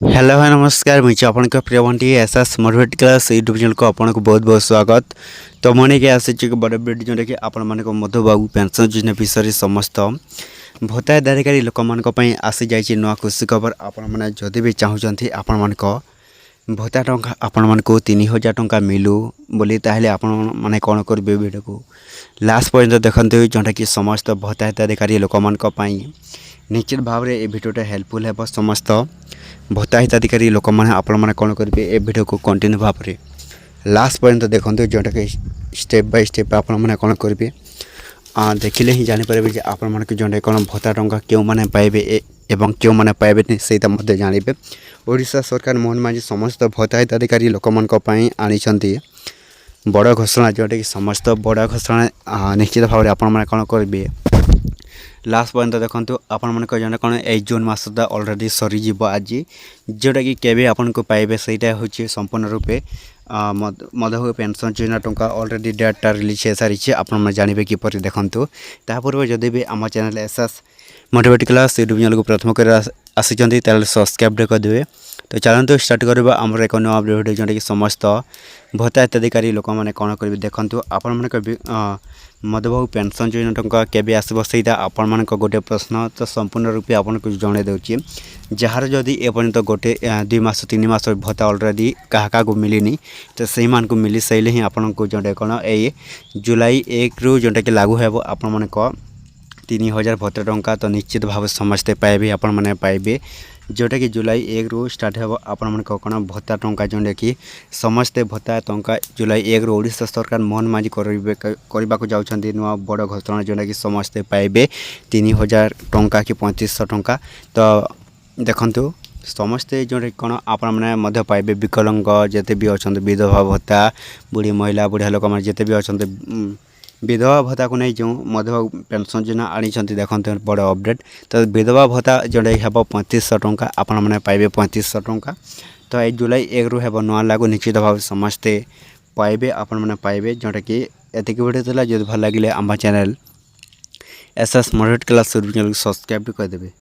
Hello है नमस्कार मुझे आपण प्रिय Bunty SS motivate class YouTube channel को आपन को बहुत बहुत स्वागत। तो मैंने के आसी बड़ वीडियो जोटा कि आपण मान मधुबाबू पेंशन योजना विषय समस्त भत्ता अधिकारी लोक मान आसी जाइए नुआ खुशी खबर। आपण मैंने जदि भी चाहूँगी आपण मान भत्ता टंका आपण मान 3000 टंका मिलू बोली ताहले आपण माने कौन करेंगे वीडियो को लास्ट पर्यंत देखते जोटा कि समस्त भत्ता हिताधिकारी लोक मान निश्चित भाव में ये भिडियोटा हेल्पफुल है समस्त भत्ता हिताधिकारी लोक मैंने आपण मैंने कौन करेंगे ए भिडियो को कंटिन्यू भाव में लास्ट पर्यंत देखते जोटा कि स्टेप बाय स्टेप आपण मैंने कौन करेंगे देखिले ही जानीपर आपण मान जोटा कौन भत्ता टंका क्यों मैंने पाइबे एवं क्यों मैंने पाइबे से जानवे। ओडिशा सरकार मोहन मांझी समस्त भत्ता हिताधिकारी लोक आनी बड़ घोषणा जोटा कि समस्त बड़ घोषणा निश्चित भाव में आपण मैंने कौन करेंगे लास्ट पर्यंत देखो आपण मान जो कौन ए जून मसटा अलरेडी सरीज आज जोटा कि केबे आपन को पाइबे सहीटा हूँ संपूर्ण रूपे मधुबाबू पेंशन योजना टंका अलरेडी डेटा रिलीज हो सारी आप जानवे किपर देखूँ तापूर्व जदि भी आम channel SS motivate class YouTube channel को प्रथम कर आसी सब्सक्राइब करदे। तो चलते स्टार्ट करवा आमर एक नुआ भिडियो जोटा कि समस्त भत्ता हिताधिकारी लोक मैंने कौन करेंगे देखूँ आपण मान मधुबाबू पेंशन योजना टंका केबे आसब सहीटा आपण मान गोटे प्रश्न तो संपूर्ण रूपे आपन को जणे देउची जार जदि एपर्यंत गोटे 2 मास 3 मास भत्ता अलरेडी क्या मिलनी तो से मान को मिली सैले ही आपन को जोटे कौन ए जुलाई 1 रु जोटा कि लागू है आपण मान 3000 भत्ता टंका तो निश्चित भाव समस्ते पाइबे आपण मैंने पाइबे जोटा कि जुलाई 1 रु स्टार्ट हो आपण मान कौन भत्ता टंका जोटा कि समस्ते भत्ता टंका जुलाई 1 रु ओडिशा सरकार मोहन मांझी करने को जाऊँगी नुआ बड़ घोषणा जोटा कि समस्ते पाइबे 3000 टंका कि 3500 टंका। तो देखंतु समस्ते जोटा कौन आपण मैंने पाइबे विकलांग जिते भी अच्छा विधवा भत्ता बुढ़ी महिला बुढ़िया लोक मैंने जिते भी अच्छा विधवा भत्ता को नहीं जो मधुबाबू पेंशन योजना आनी देखते बड़ अपडेट। तो विधवा भत्ता जोटा हे 3500 टंका आपण मैंने पाइबे 3500 टंका। तो ये जुलाई 1 रु हे नुआ लागू निश्चित भाव समस्ते पाइबे आपण मैंने पाइबे जोटा कि एतिक वीडियो था जो भल लगे आम channel SS motivate class channel को सब्सक्राइब करदेवे।